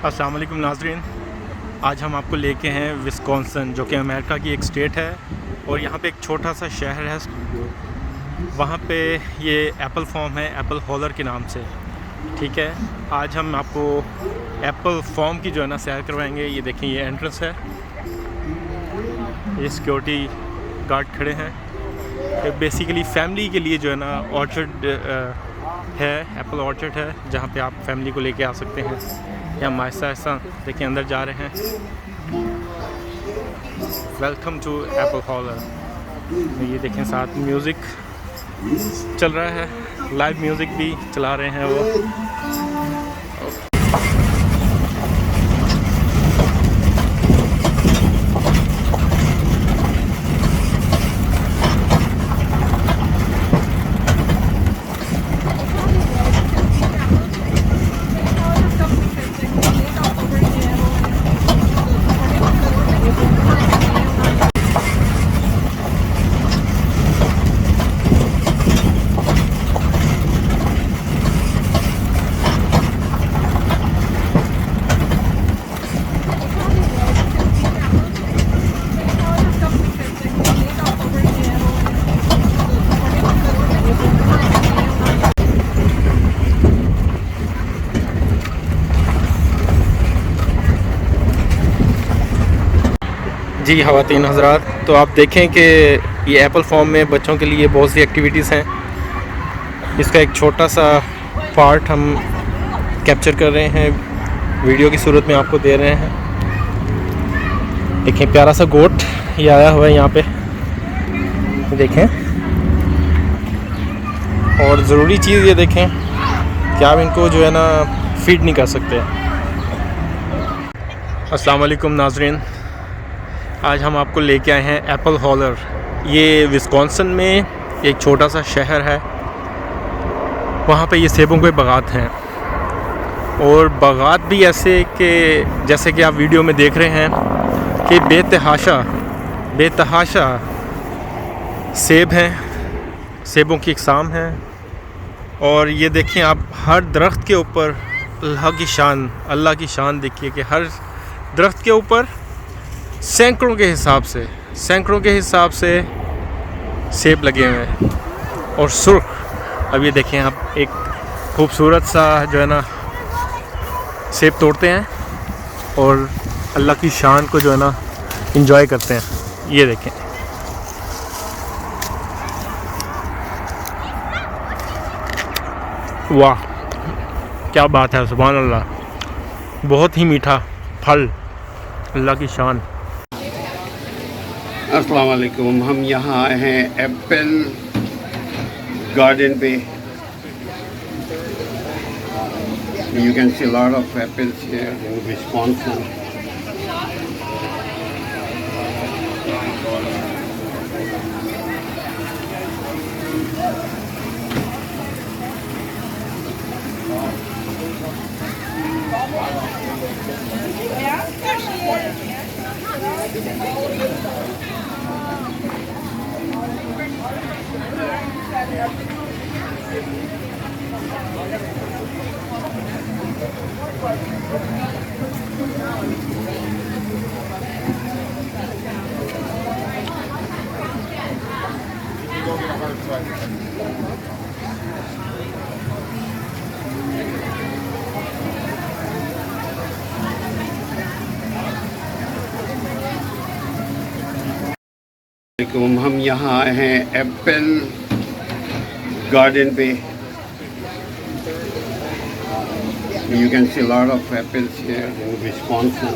अस्सलाम वालेकुम नाज़रीन, आज हम आपको लेके हैं विस्कॉन्सिन, जो कि अमेरिका की एक स्टेट है और यहाँ पे एक छोटा सा शहर है। वहाँ पे ये एप्पल फार्म है, एप्पल हॉलर के नाम से। ठीक है, आज हम आपको एप्पल फार्म की जो है ना सैर करवाएंगे। ये देखें, ये एंट्रेंस है, ये सिक्योरिटी गार्ड खड़े हैं। ये बेसिकली फैमिली के लिए जो है ना ऑर्चर्ड है, एप्पल ऑर्चर्ड है, जहाँ पे आप फैमिली को लेके आ सकते हैं। या हम आहिस्ता आहिस्ता देखिए अंदर जा रहे हैं। वेलकम टू एप्पल हॉलर। ये देखें, साथ म्यूज़िक चल रहा है, लाइव म्यूज़िक भी चला रहे हैं वो। जी ख़वातीन हज़रात, तो आप देखें कि ये एप्पल फार्म में बच्चों के लिए बहुत सी एक्टिविटीज़ हैं। इसका एक छोटा सा पार्ट हम कैप्चर कर रहे हैं, वीडियो की सूरत में आपको दे रहे हैं। देखें, प्यारा सा गोट ये आया हुआ है यहाँ पे, देखें। और ज़रूरी चीज़ ये देखें कि आप इनको जो है ना फीड नहीं कर सकते। अस्सलाम वालेकुम नाज़रीन, आज हम आपको लेके आए हैं एप्पल हॉलर। ये विस्कॉन्सिन में एक छोटा सा शहर है। वहाँ पे ये सेबों के बागात हैं, और बागात भी ऐसे कि जैसे कि आप वीडियो में देख रहे हैं कि बेतहाशा सेब हैं, सेबों की इकसाम हैं। और ये देखें आप, हर दरख्त के ऊपर अल्लाह की शान देखिए कि हर दरख्त के ऊपर सैकड़ों के हिसाब से सेब लगे हुए हैं और सुर्ख। अब ये देखें आप, एक खूबसूरत सा जो है ना सेब तोड़ते हैं और अल्लाह की शान को जो है ना एंजॉय करते हैं। ये देखें, वाह क्या बात है, सुभान अल्लाह। बहुत ही मीठा फल, अल्लाह की शान। अस्सलाम वालेकुम, हम यहाँ आए हैं एप्पल गार्डन पे। You can see lot of apples here in Wisconsin. हम यहाँ आए हैं एप्पल गार्डन पे। You can see lot of apples here in Wisconsin.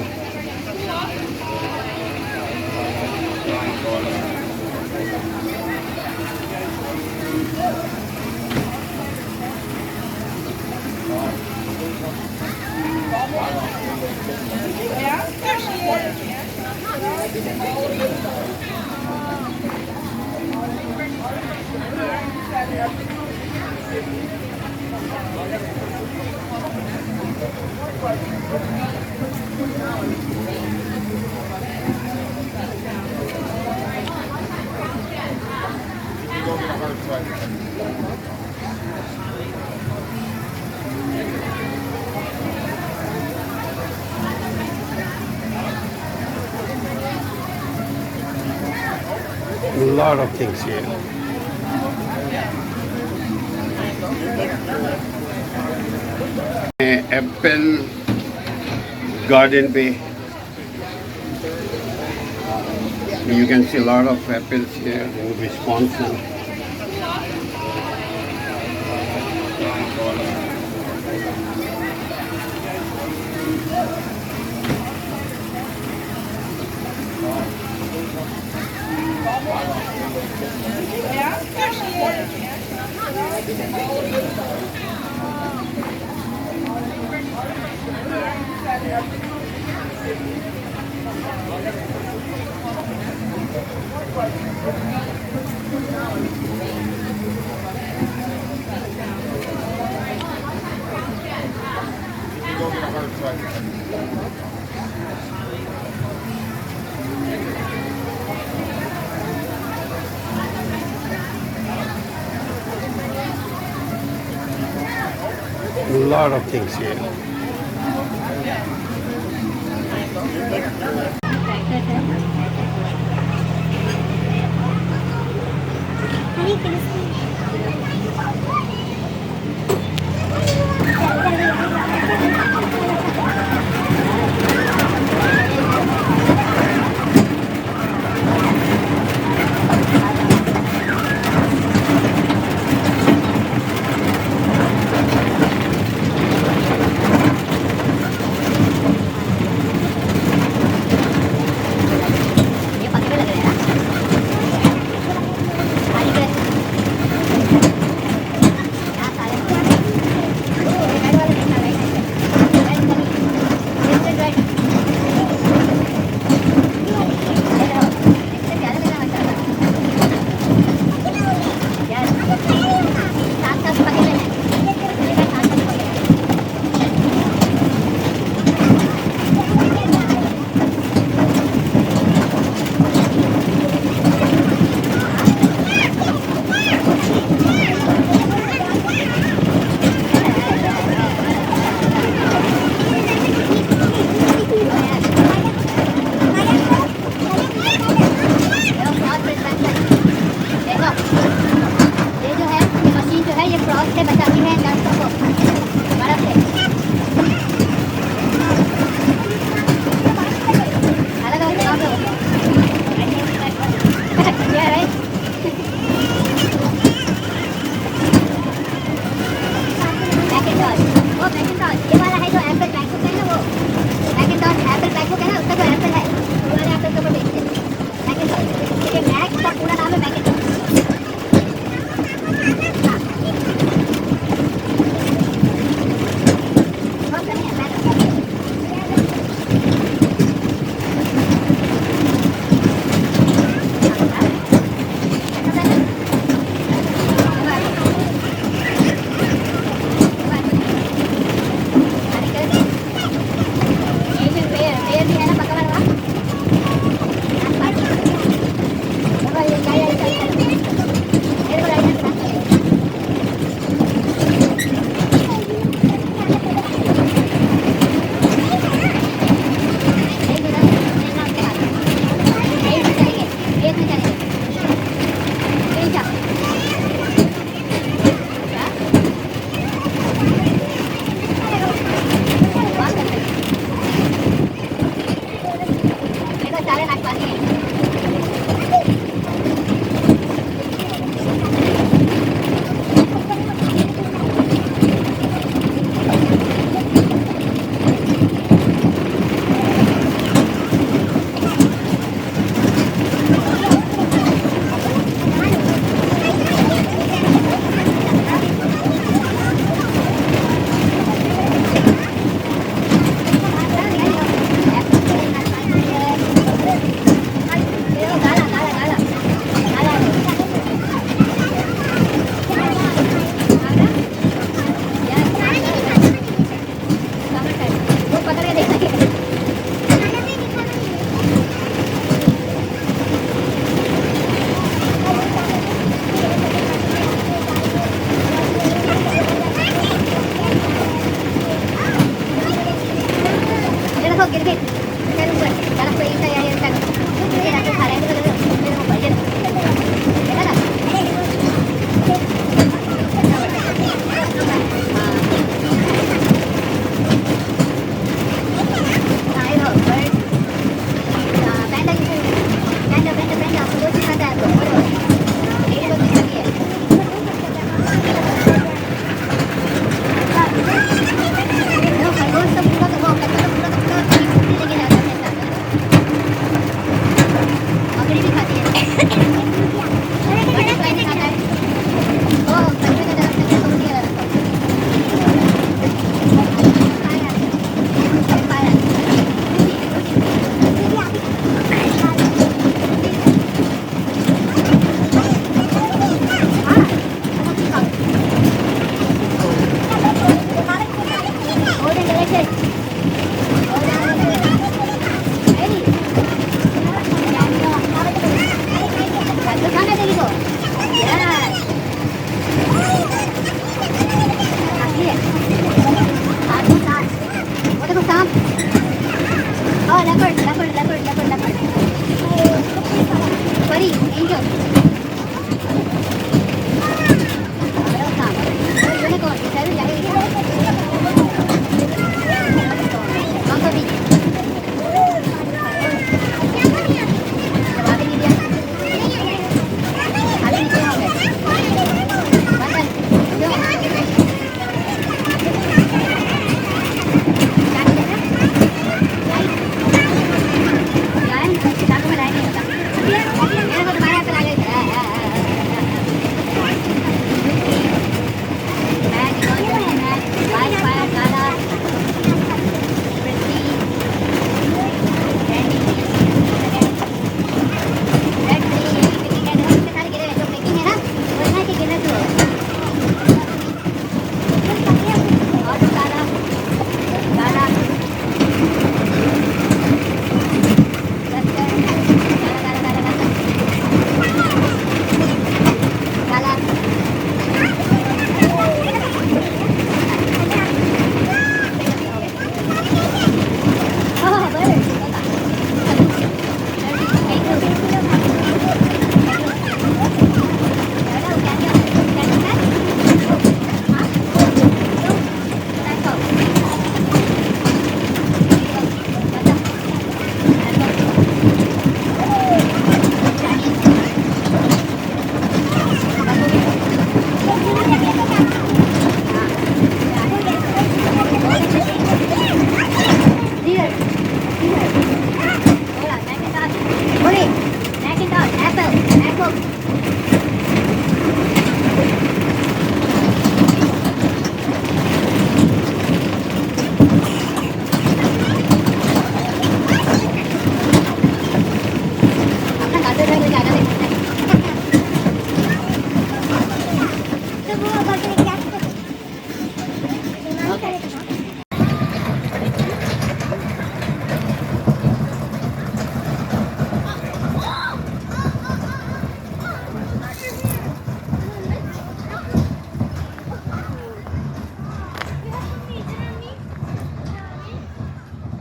lot of things here. Apple garden पे you can see a lot of apples here in Wisconsin. A lot of things here.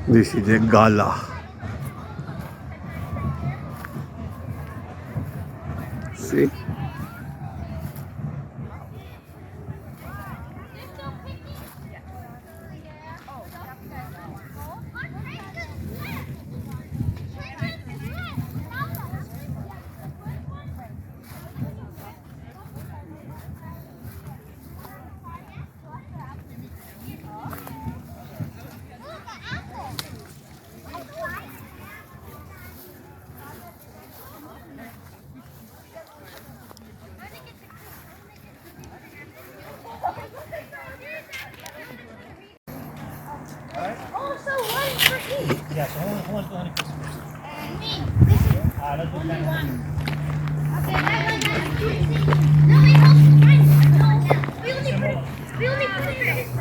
This is a gala. See? Oh, so one for each. Yes, who wants the honey Christmas? And me. This is Let's do that. one. Okay, no, wait, hold. No, we only put it here. We need to hold one right here.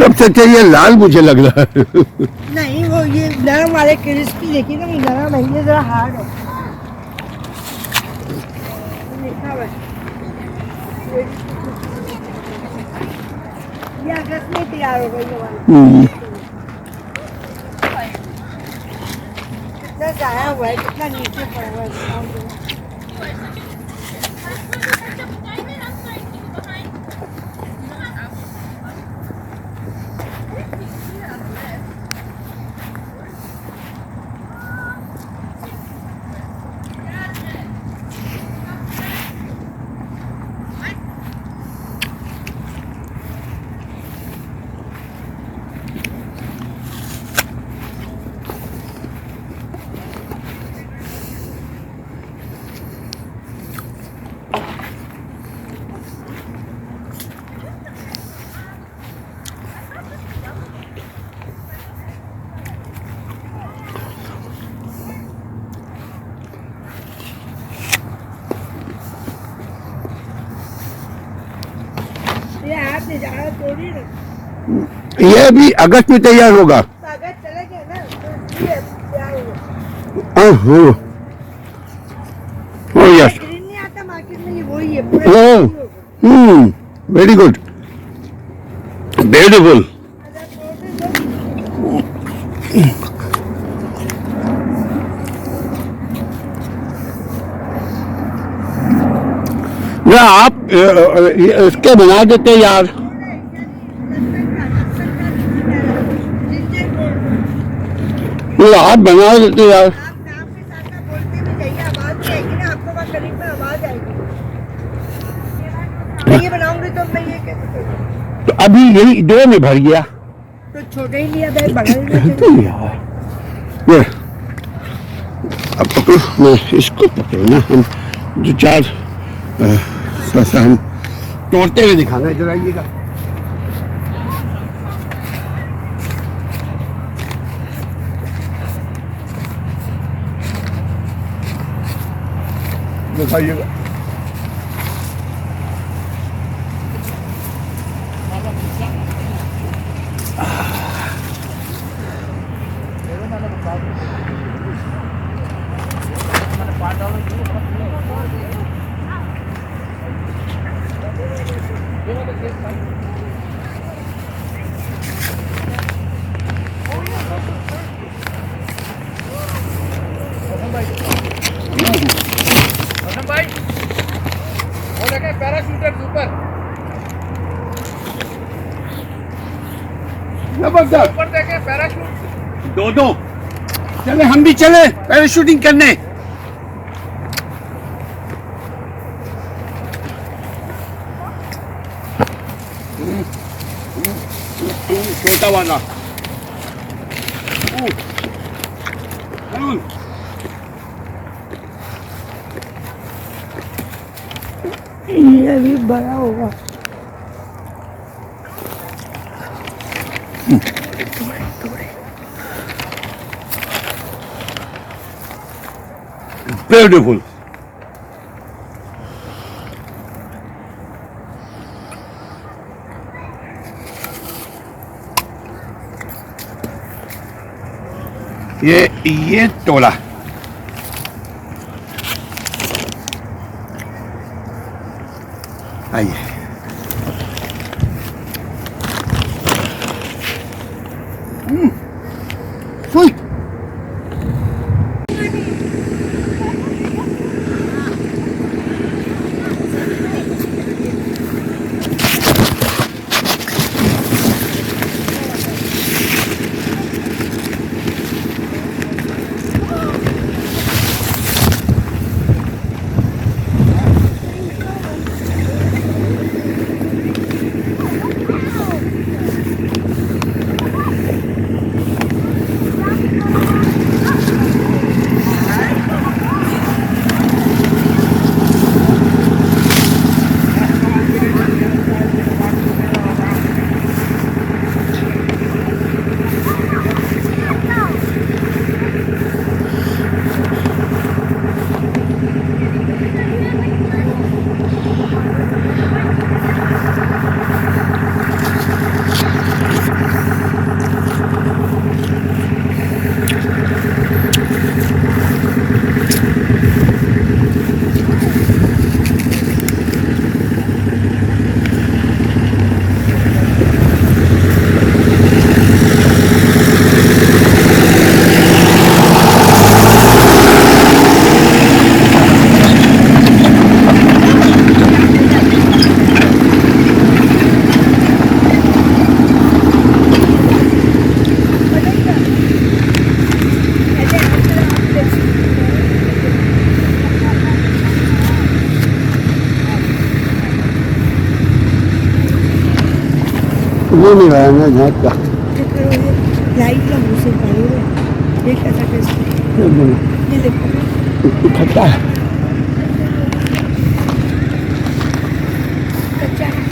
सबसे अच्छा ये लाल मुझे लग रहा है नहीं वो ये नरम वाले क्रिस्पी देखिए ना, वो नरम है, ये जरा हार्ड है। लिखा हुआ है। ये अगस्त में तैयार होगा ये वाला। कितना जाया हुआ है, कितना नीचे पड़ा हुआ है। ये भी अगस्त में तैयार होगा। अगस्त चले गए ना, तो ये तैयार होगा। ओह यस, ग्रीन नहीं आता मार्केट में, ये वही है पूरा। Very good, beautiful. या आप इसके बना देते यार। ये आप बना देते यार। आप नाम के साथ ना बोलते भी जाइए, आवाज आएगी ना आपको, वहाँ करीब में आवाज आएगी। मैं ये बनाऊंगी तो मैं ये कैसे करूँ? तो अभी यही दो में भर गया तो छोटे ही लिया था, बड़ा ही लिया तो यार। ये अब पकड़ो, मैं इसको पकड़ो ना, हम जो चार ऐसा हम तोड़ते हुए दिखाना, इधर आइएगा। दिखाइएगा। असलम भाई वो देखे पैराशूटर ऊपर जबरदस्त ऊपर देखे पैराशूट दो दो चले हम भी चले पैराशूटिंग करने छोटा वाला ये भी बड़ा होगा ब्यूटीफुल ये तोला आइए स्वीट ये नहीं रहा ना झाँक का लाइट का मुँह से पड़े हुए ये कैसा टेस्ट ये देखो खट्टा है कच्चा है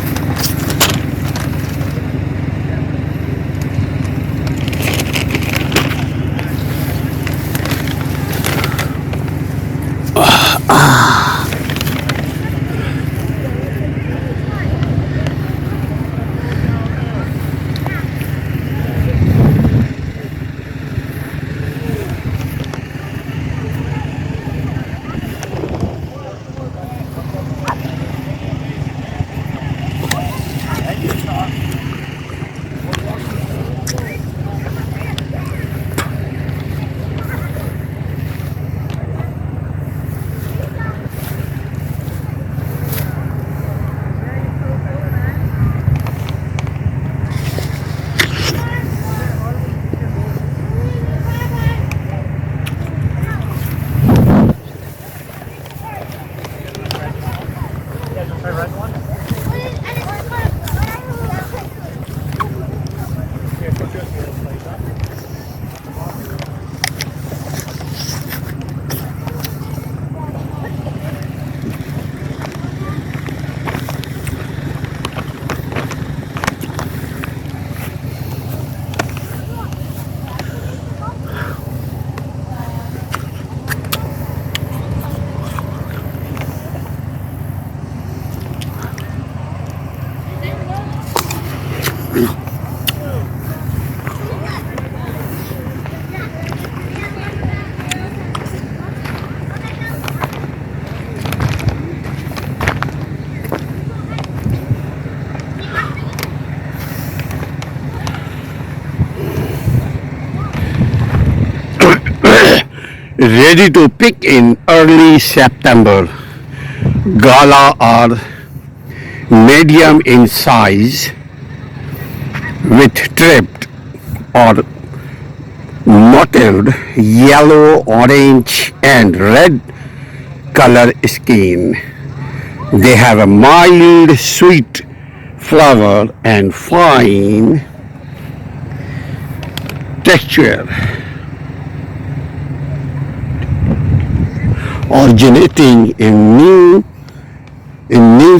ready to pick in early September. Gala are medium in size with striped or mottled yellow, orange and red color skin. They have a mild sweet flavor and fine texture. Originating in New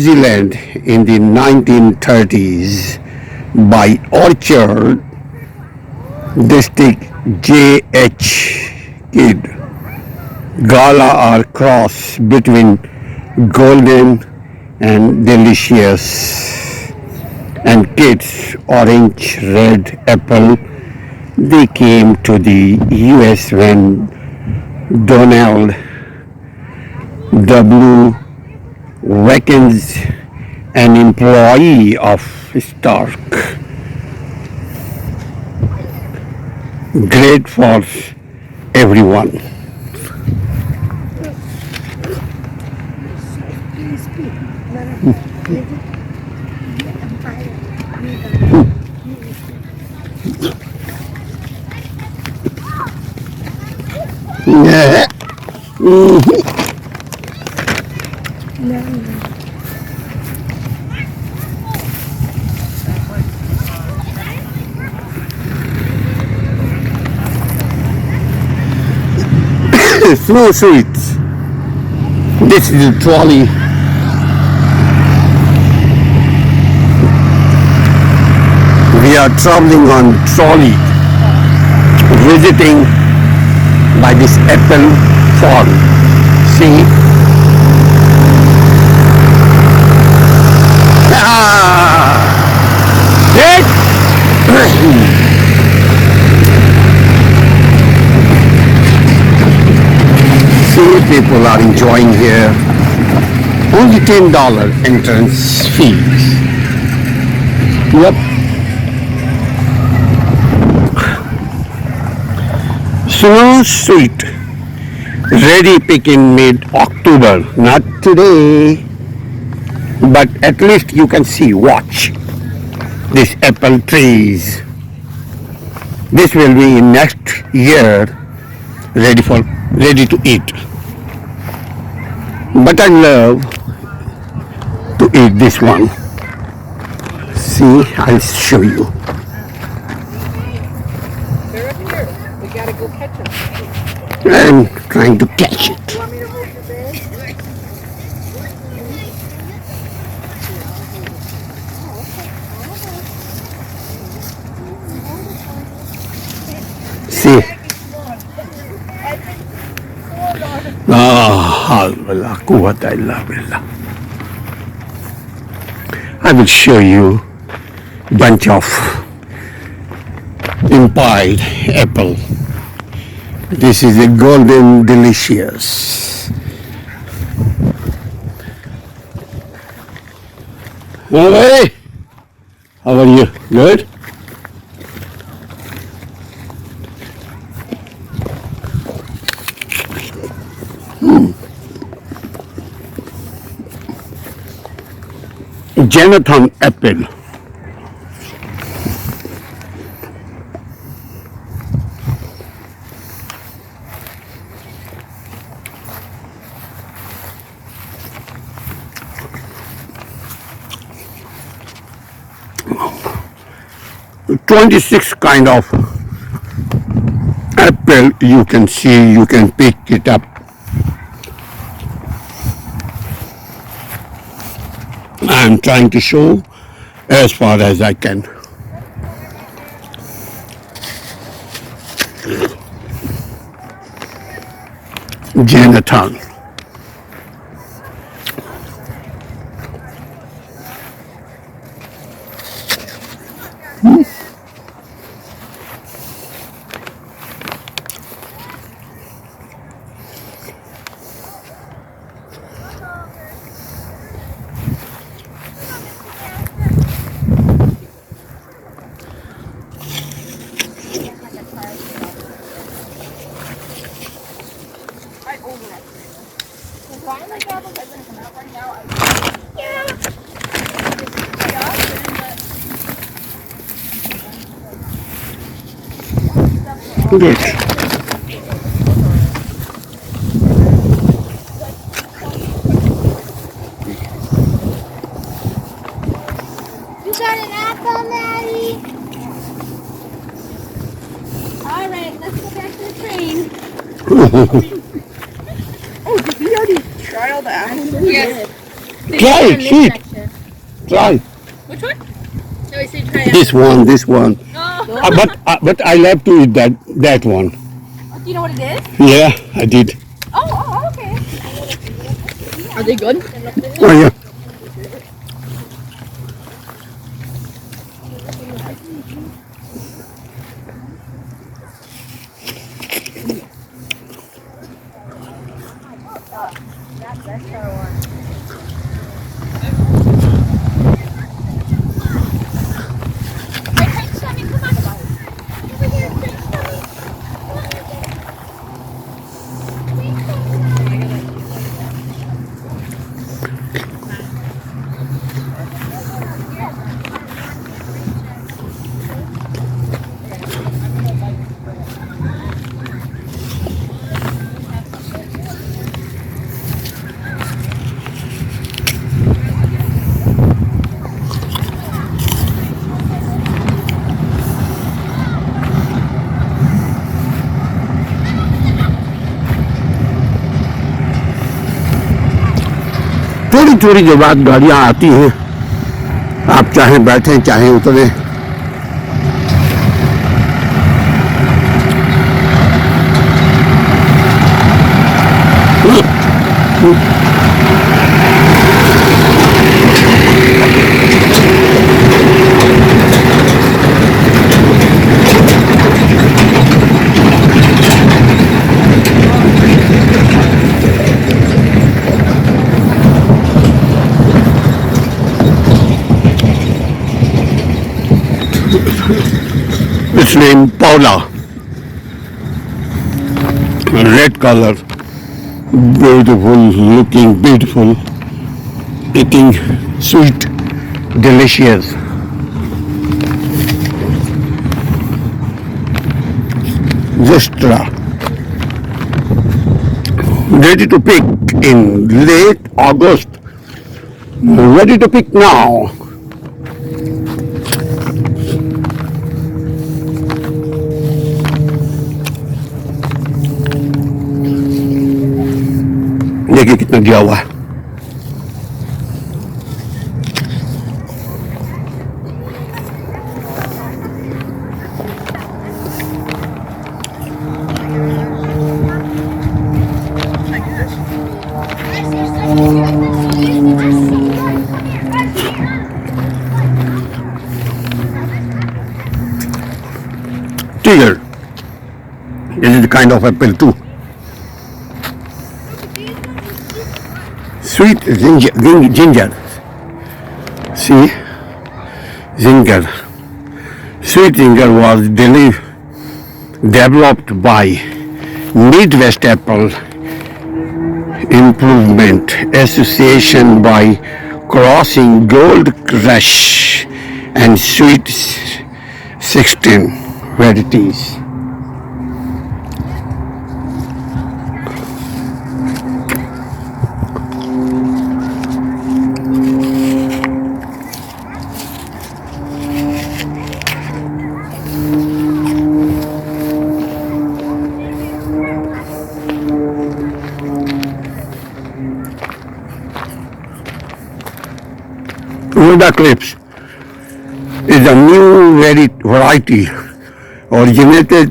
Zealand in the 1930s by Orchard District J.H. Kidd. Gala are cross between golden and delicious and Kidd's orange red apple. They came to the US when Donald W. Watkins, an employee of Stark. Great for everyone. Yeah. Snow sweets. This is a trolley. We are traveling on trolley, visiting by this apple farm. See? See, people are enjoying here. Only $10 entrance fees. Yep. Snow sweet. Ready pick in mid-October. Not today. But at least you can see, watch these apple trees. This will be in next year ready to eat. But I love to eat this one. See, I'll show you. They're up here. We gotta go catch them. I'm trying to catch it. Want me to hold your bag? See. I will show you bunch of impied apple. This is a golden delicious. Hey, how are you? Good? Jonathan apple. $26 kind of apple you can see, you can pick it up. I'm trying to show as far as I can. Jonathan. Good. You got an apple, Maddie? All right, let's go back to the train. Oh, did we already try all the apples? Yes. Try it, see. Try. Which one? No, we said try This one. Oh. But I love to eat that one. Do you know what it is? Yeah, I did. Oh, okay. Are they good? Oh yeah. थोड़ी थोड़ी देर बाद गाड़ियाँ आती हैं, आप चाहे बैठें चाहे उतरें। It's named Paula. Red color, beautiful, looking beautiful, eating sweet, delicious. Zestra. Ready to pick in late August. Ready to pick now. देखिए कितना दिया हुआ है। Tiger. This is the kind of apple too. Sweet ginger. See, ginger. Sweet ginger was developed by Midwest Apple Improvement Association by crossing Gold Crush and Sweet 16 varieties. Yoda Clips is a new variety originated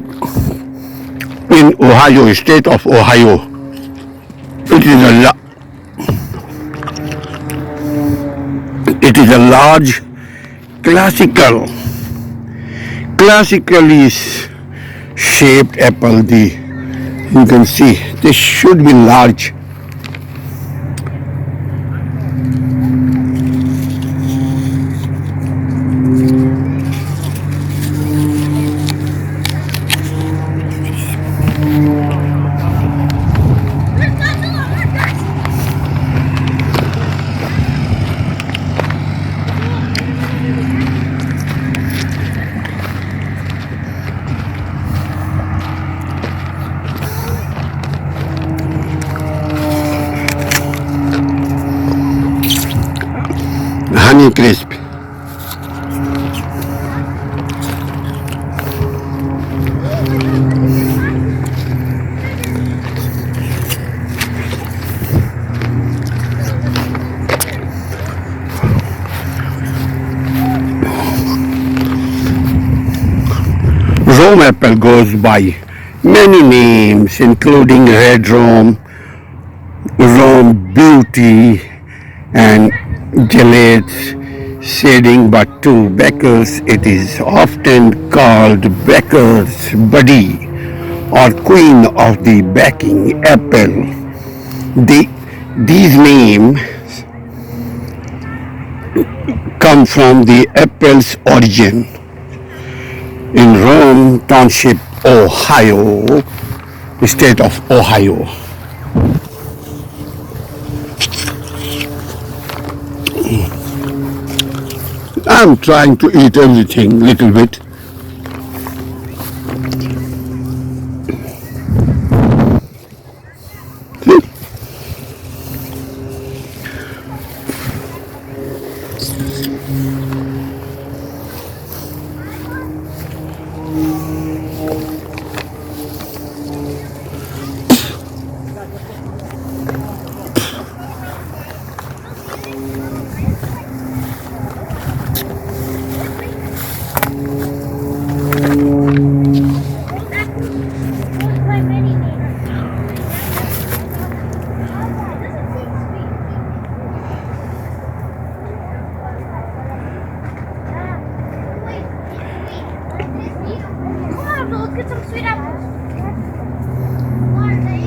in Ohio, state of Ohio. It is a large classically shaped apple. You can see this should be large. Very crisp. Rome apple goes by many names, including red Rome, Rome beauty, and gelates shading, but to bakers it is often called baker's buddy or queen of the baking apple. These names come from the apple's origin in Rome Township, Ohio, state of Ohio. I'm trying to eat everything little bit. See? Let's get some sweet apples. Why are they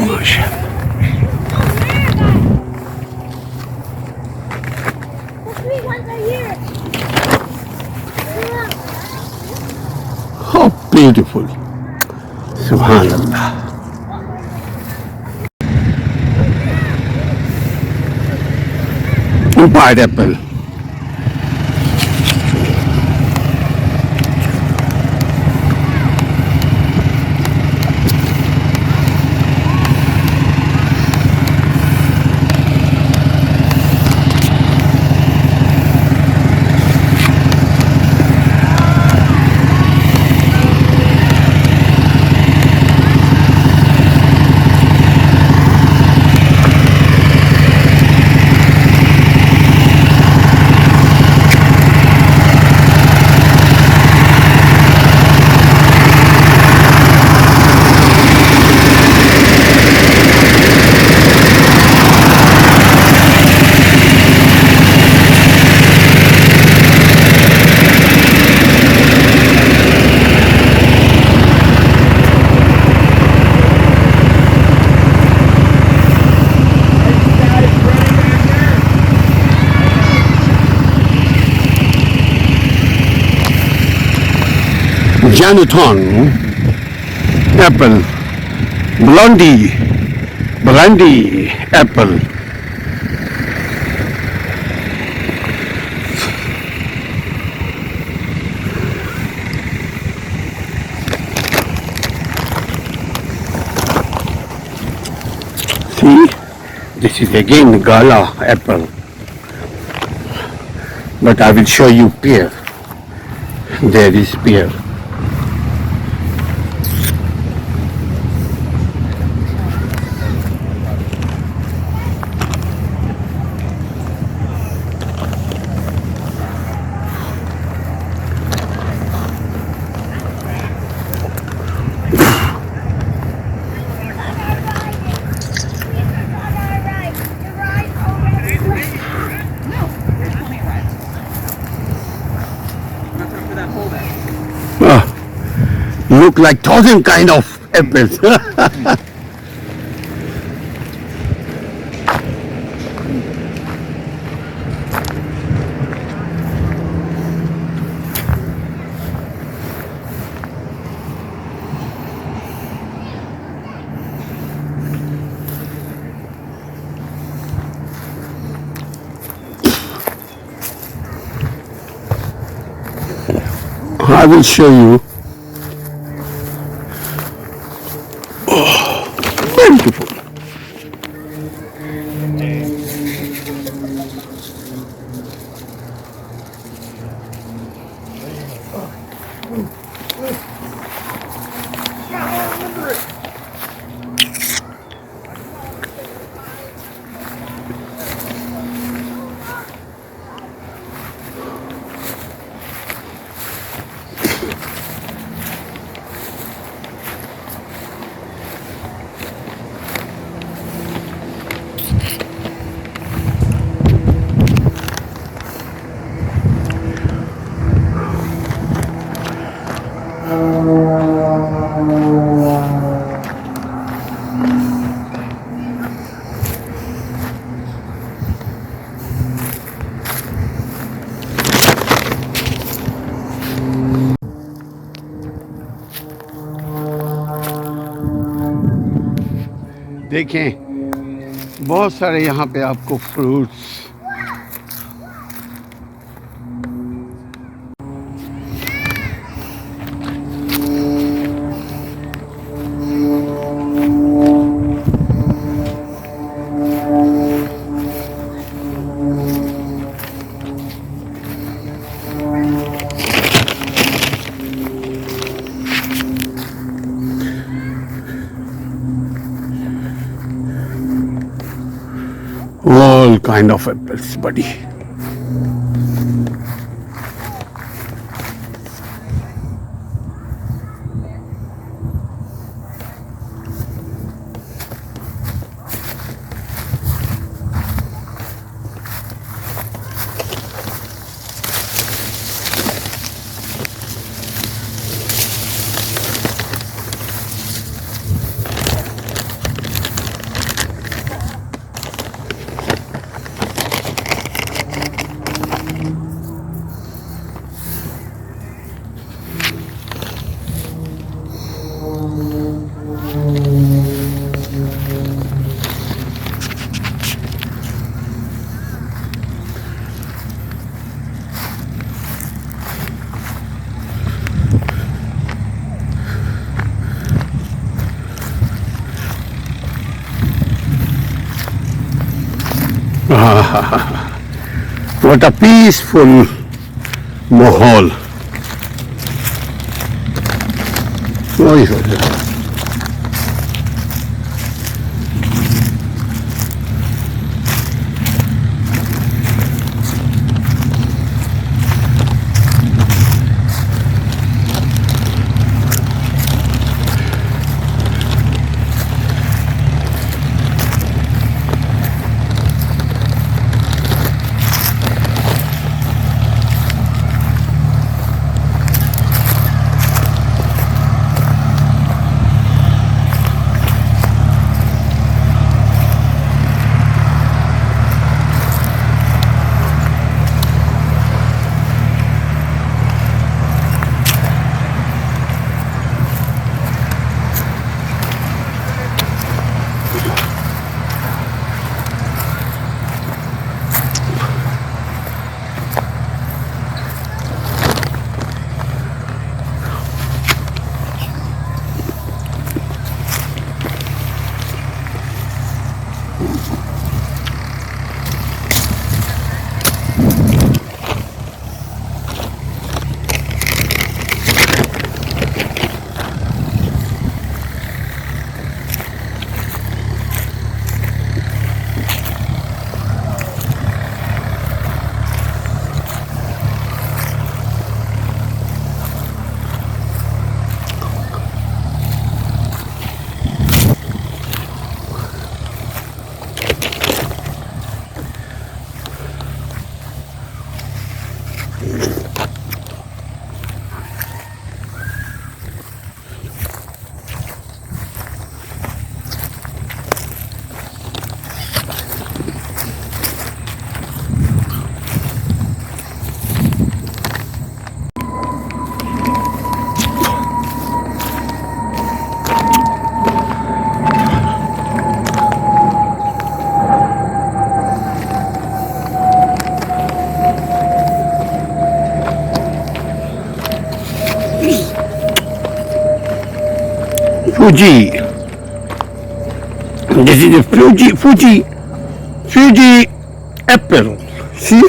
over here? The sweet ones are here. How beautiful. Subhanallah. Pineapple. Jonathan apple, brandy apple. See, this is again gala apple, but I will show you pear. There is pear. Look like 1,000 kind of apples. I will show you. Oh. देखें बहुत सारे यहाँ पे आपको fruits all kind of apples, buddy. What a peaceful mahal. Fuji. This is a Fuji apple. See?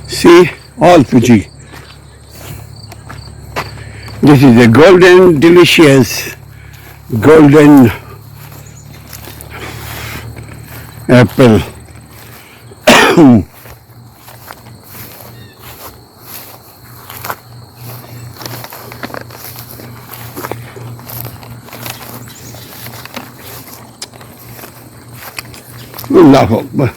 See, all Fuji. This is a golden, delicious, golden apple. Allah Akbar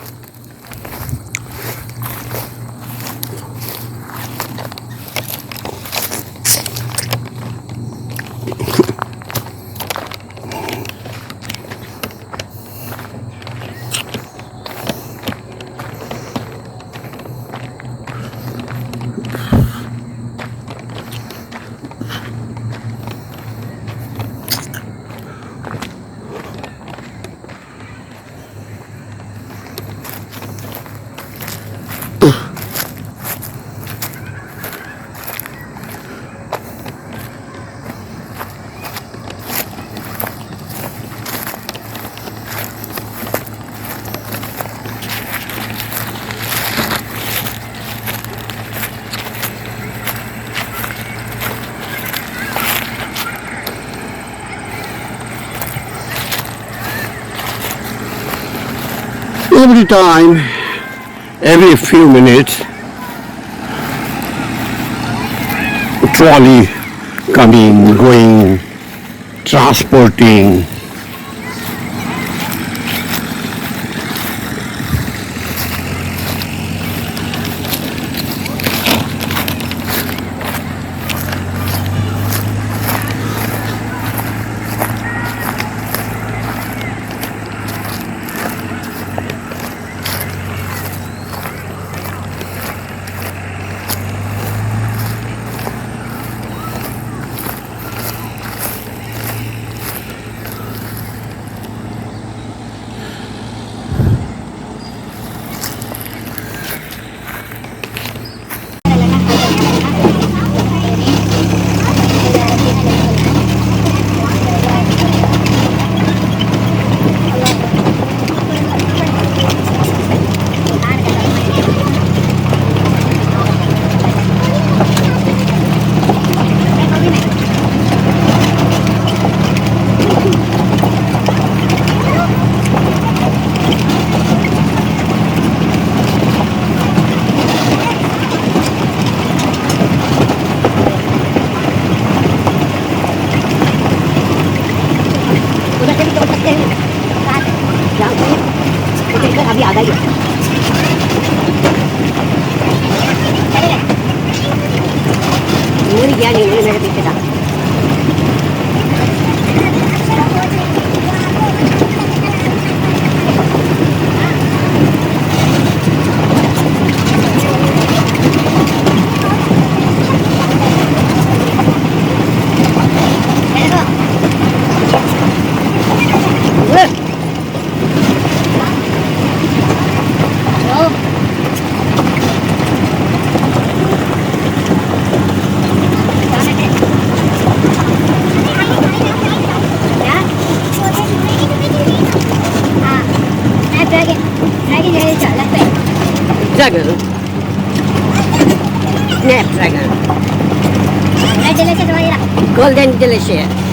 every time, every few minutes, trolley coming, going, transporting. Dragon. Snapdragon. Golden delicious.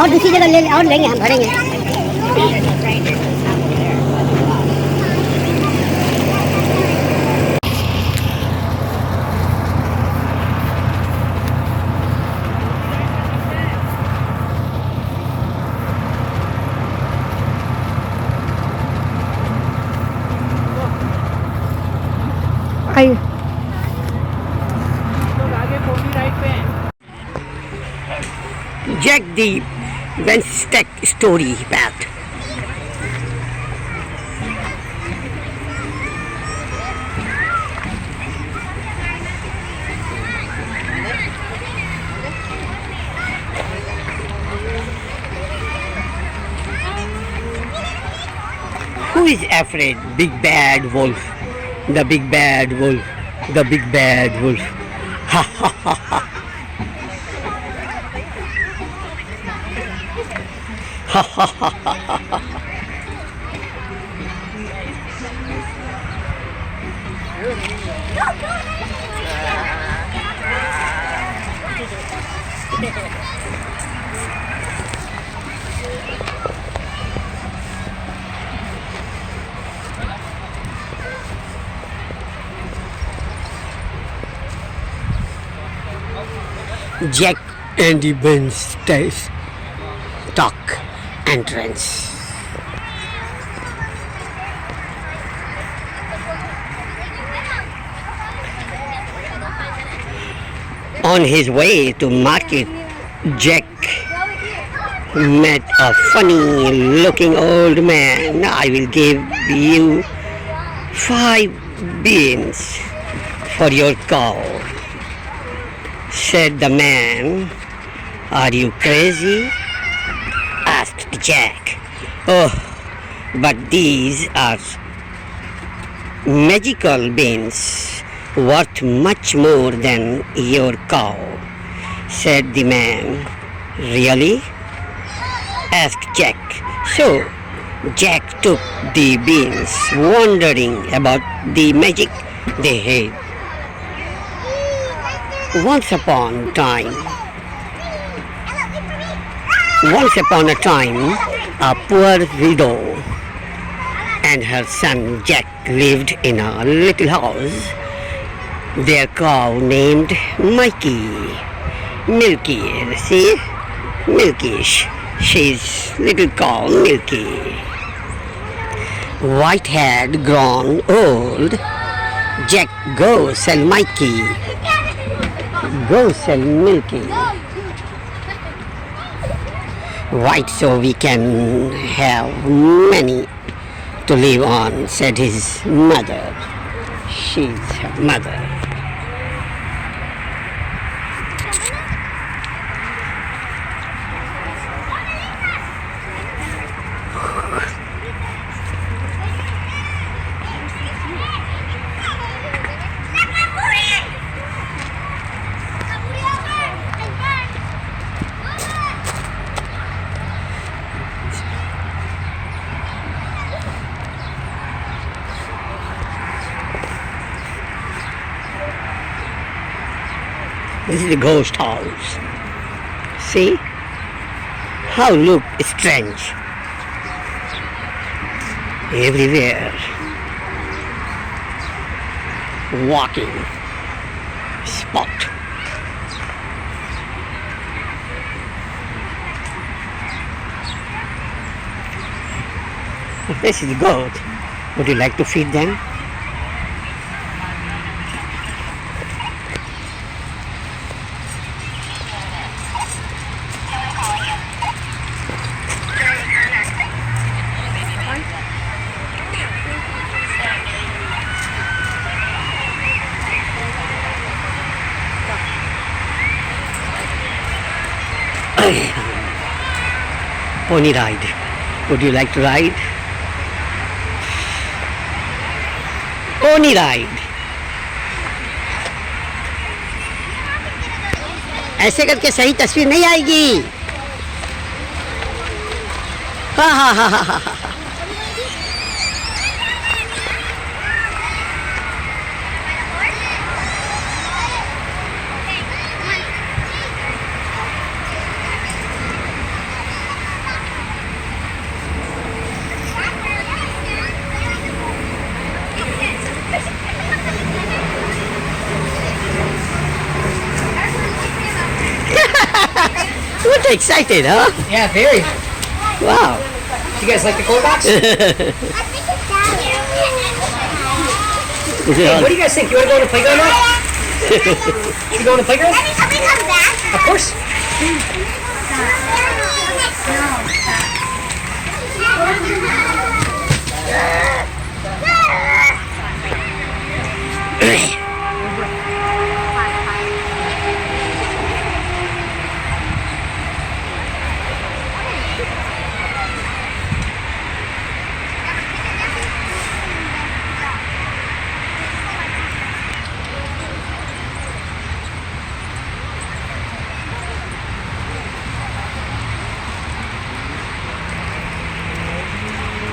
और दूसरी जगह ले और लेंगे हम भरेंगे Jack the Venstack story back. Who is afraid? Big bad wolf. The big bad wolf. The big bad wolf. Ha ha ha ha. Ha ha ha ha ha. Jack and the Venstack entrance. On his way to market, Jack met a funny-looking old man. I will give you 5 beans for your cow, said the man. Are you crazy? Asked Jack. Oh, but these are magical beans, worth much more than your cow, said the man. Really? Asked Jack. So Jack took the beans, wondering about the magic they had. Once upon a time, a poor widow and her son Jack lived in a little house. Their cow named Milky. See? Milky. She's little cow Milky. White had grown old. Jack, go sell Milky. Go sell Milky. White, so we can have many to live on, said his mother. She's her mother. This is the ghost house. See? How look strange. Everywhere. Walking spot. This is the goat. Would you like to feed them? Pony ride. Would you like to ride? Pony ride. ऐसे करके सही तस्वीर नहीं आएगी. हा हा हा हा हा. What excited, huh? Yeah, very. Wow. You guys like the cold box? Hey, what do you guys think? You want to go on the playground now? Should we go on the playground? Can we come back? Of course.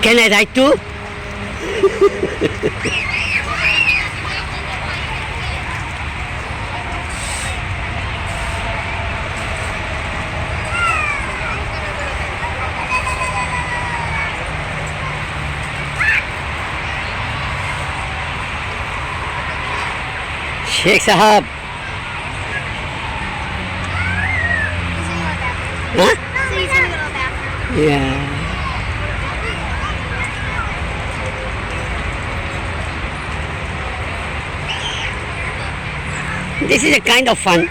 Can I ride too? Sheikh Sahab. Huh? So he's gonna go to the bathroom. Yeah. This is a kind of fun.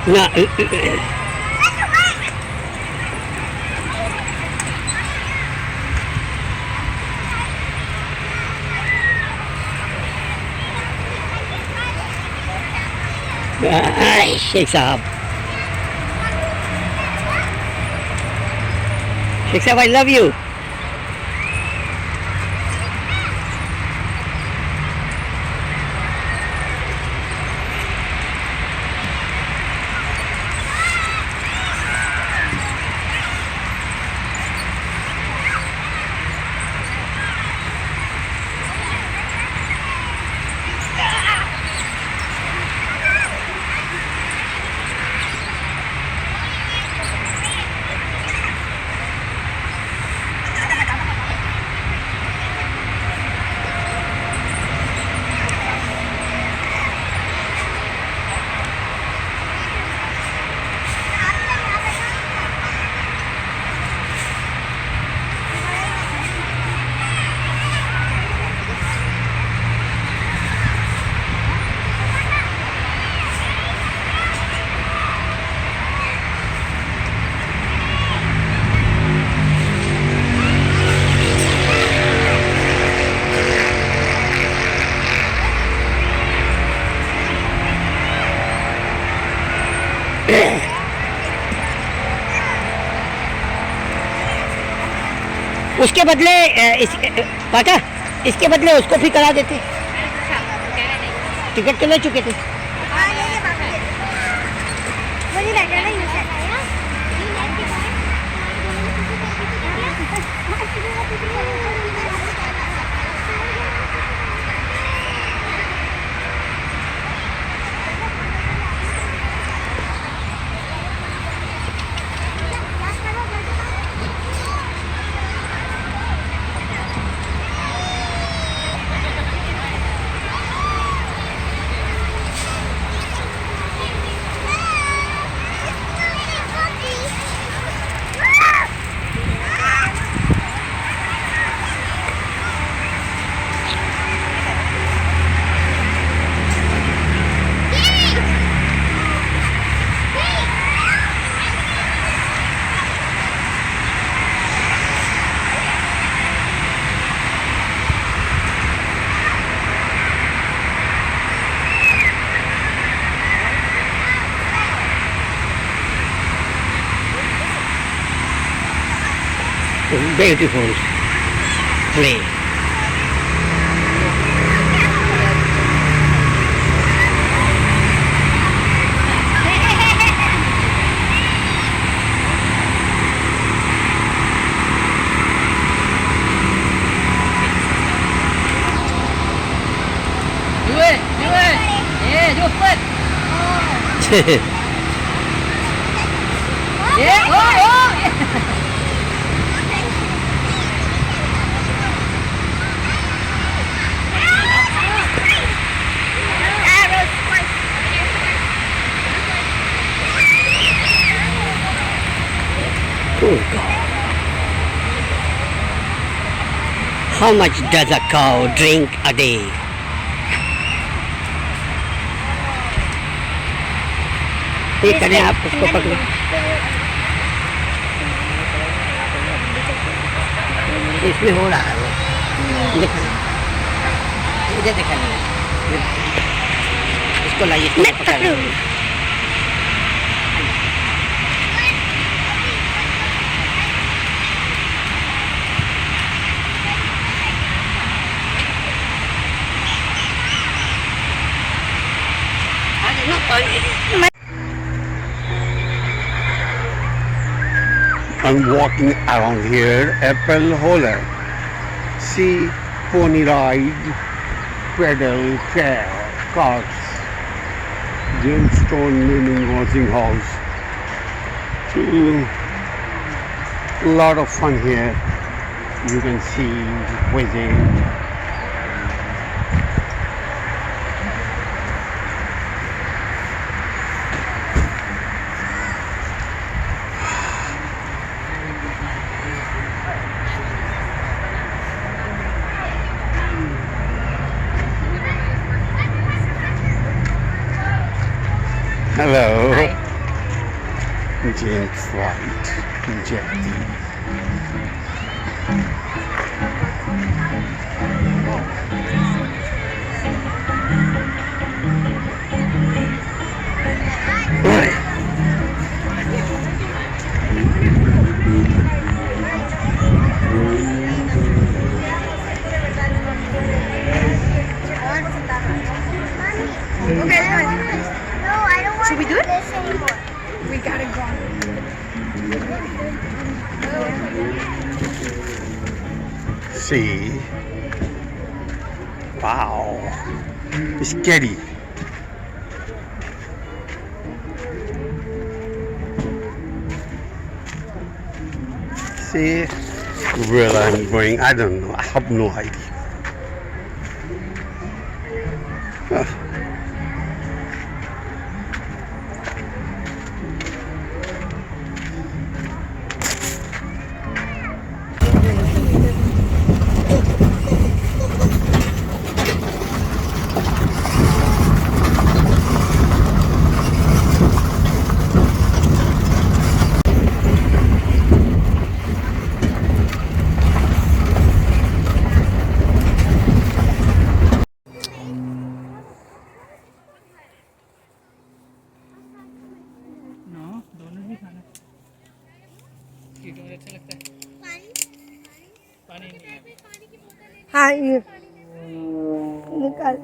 No. Sheikh Sahab. Sheikh Sahab, I love you. उसके बदले पाका इसके बदले उसको भी करा देते। Ticket तो ले चुके थे। Beautiful play. Do it! Yeah, do a flip! Yeah! Oh! Yeah! Oh God. How much does a cow drink a day? ये करें आप उसको पकड़ो। इसमें हो रहा है वो। देखो इधर देखा नहीं इसको लाइए इसको पकड़ो। I'm walking around here, Apple Holler. See, pony ride, pedal, chair, carts, gemstone meaning housing house. A lot of fun here. You can see, visit. Hello. Hi. James White, Jackie. Should we do it? We gotta go. See? Wow. Scary. See where I'm going? I don't know. I have no idea. हाँ ये निकाल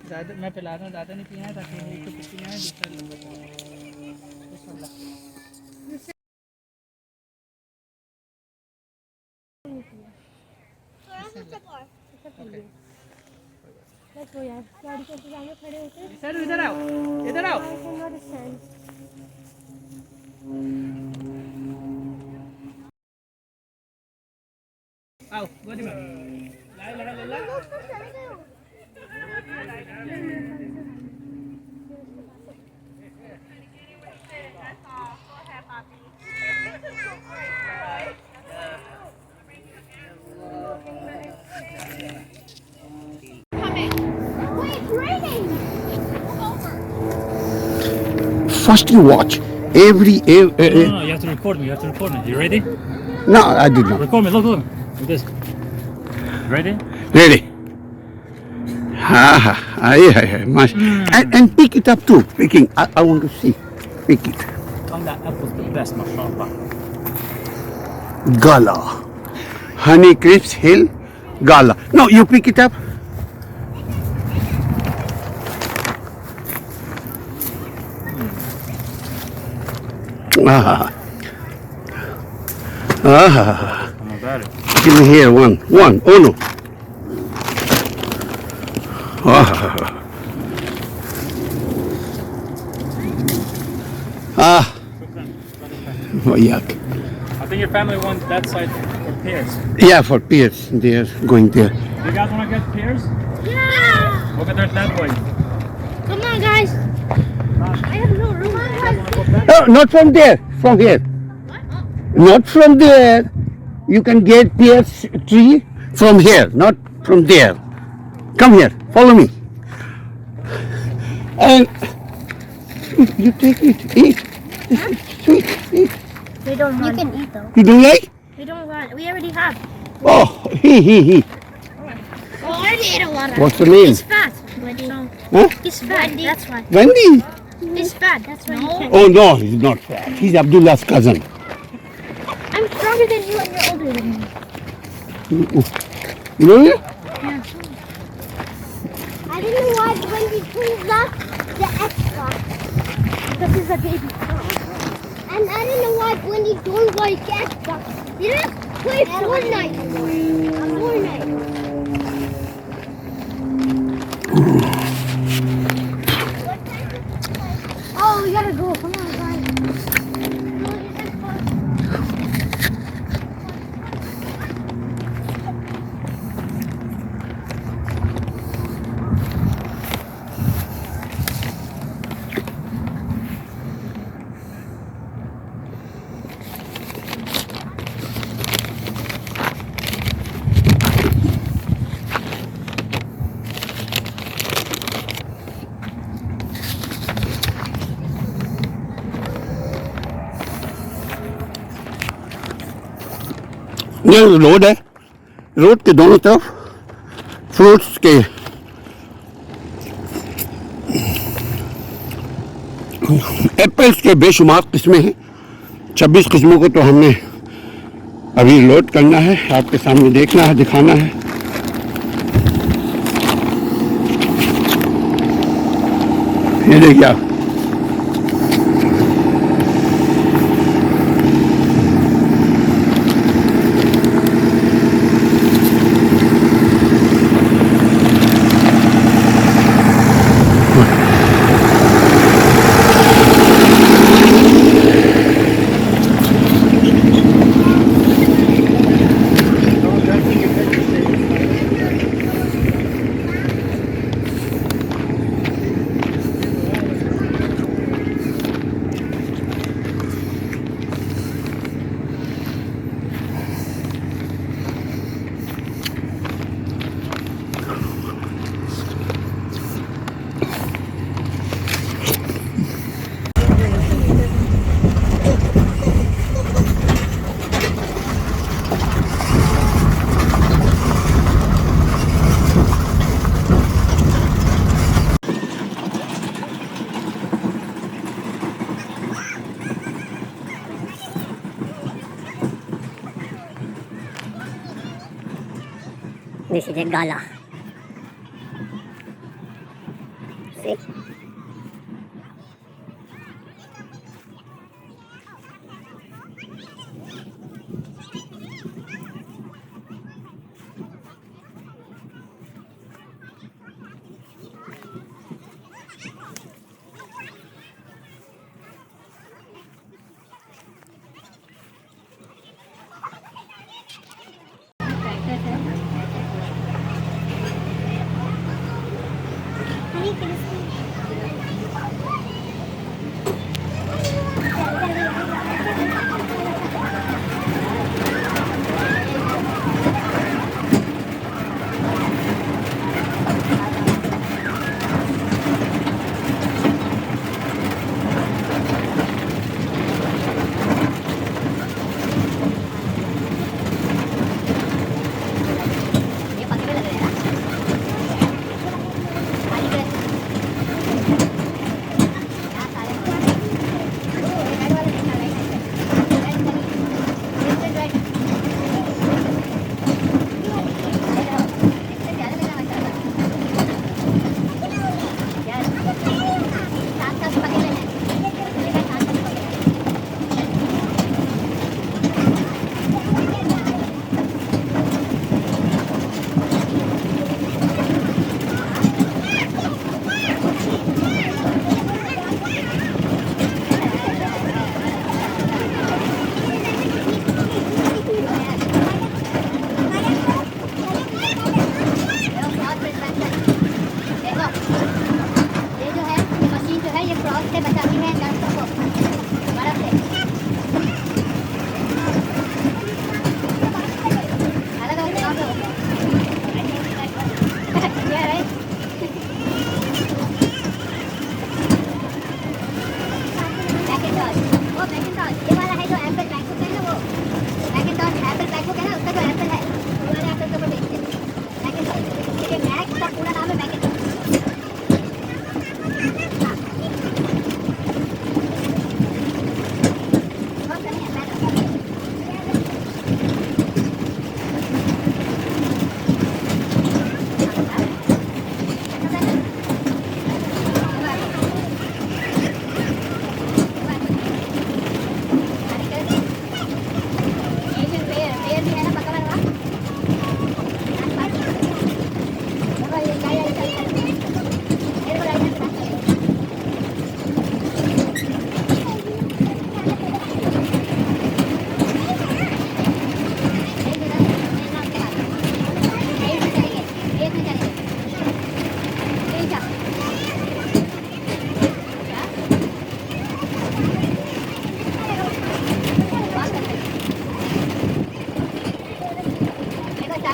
ज़्यादा मैं पिला रहा हूँ, ज़्यादा नहीं पीना है ताकि एक तो पीना है दूसरा लंबा देखो यार गाड़ी के इंतजार में खड़े होते हैं। सर इधर आओ, इधर आओ। I cannot stand. आओ गोदी में लाई लगा ले ला। Wait, it's raining. First you watch every No, you have to record me. You have to record me. You ready? No, I did not. Record me. Look, look. Like this. Ready? Ready? Yeah. And pick it up too. Picking. I want to see. Pick it. Oh, that apple's the best, mashallah. Gala. Honey Crisp Hill Gala. No, you pick it up. Ah. Not bad. Give me here one. Oh no. Oh, yuck. I think your family wants that side for pears. Yeah, for Pears. They are going there. You guys want to get pears? Yeah. Look at that way. Come on, guys. I have no room. Come on, guys. No, not from there. From here. Not from there. You can get pear tree from here, not from there. Come here. Follow me. And you take it. Eat. It's sweet. Eat. We don't want. You can eat though. You don't like? We don't want. We already have. Oh, he. We already ate a lot of. What's the name? He's fat. So, Huh? he's fat. That's why. Wendy. He's fat. That's why. He can't. Oh no, he's not fat. He's Abdullah's cousin. I'm stronger than you and you're older than me. Really? Yeah. I don't know why when he turns off the Xbox because he's a baby. And I don't know why when he don't like Xbox. You just play Fortnite. Oh, we gotta go. Come on, guys. ये road है road के दोनों तरफ fruits के apples के बेशुमार किस्में हैं 26 किस्मों को तो हमने अभी लोड करना है आपके सामने देखना है दिखाना है ये देखिए आप This is a gala. See? Honey, can you see?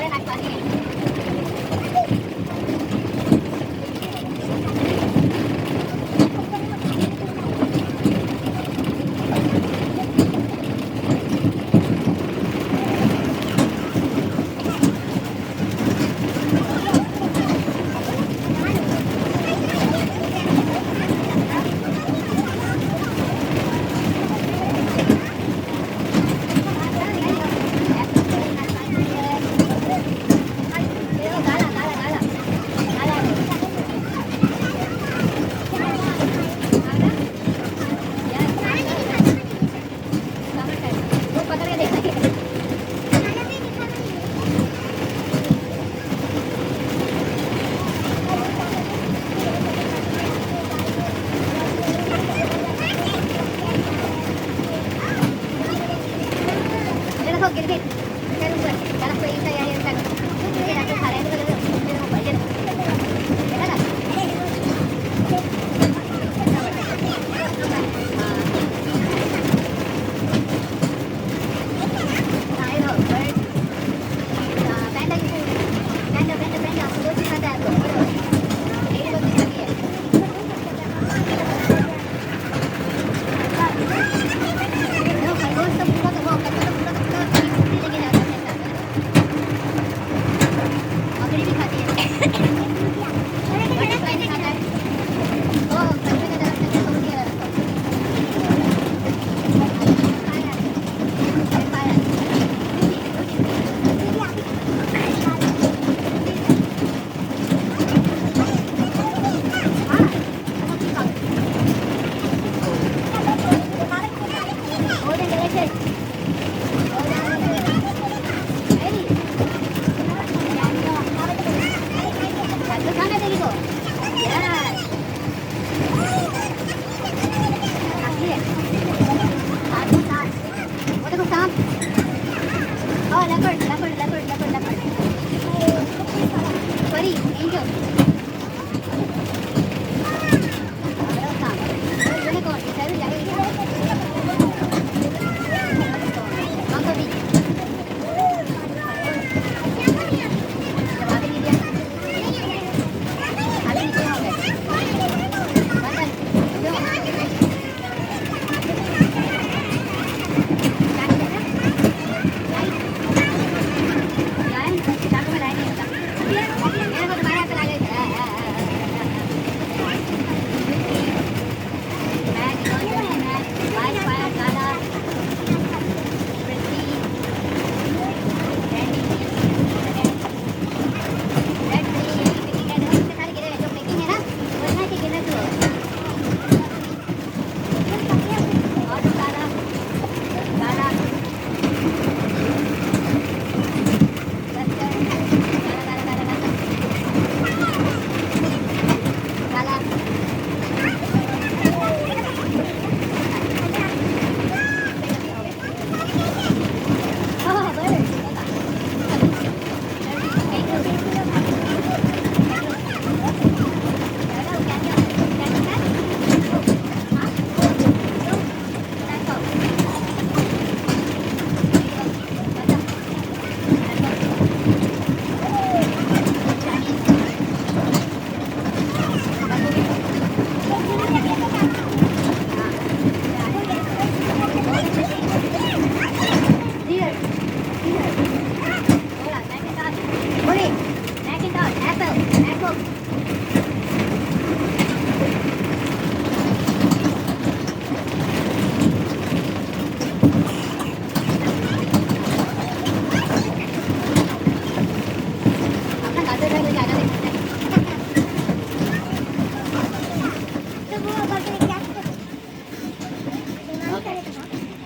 Kemarin actually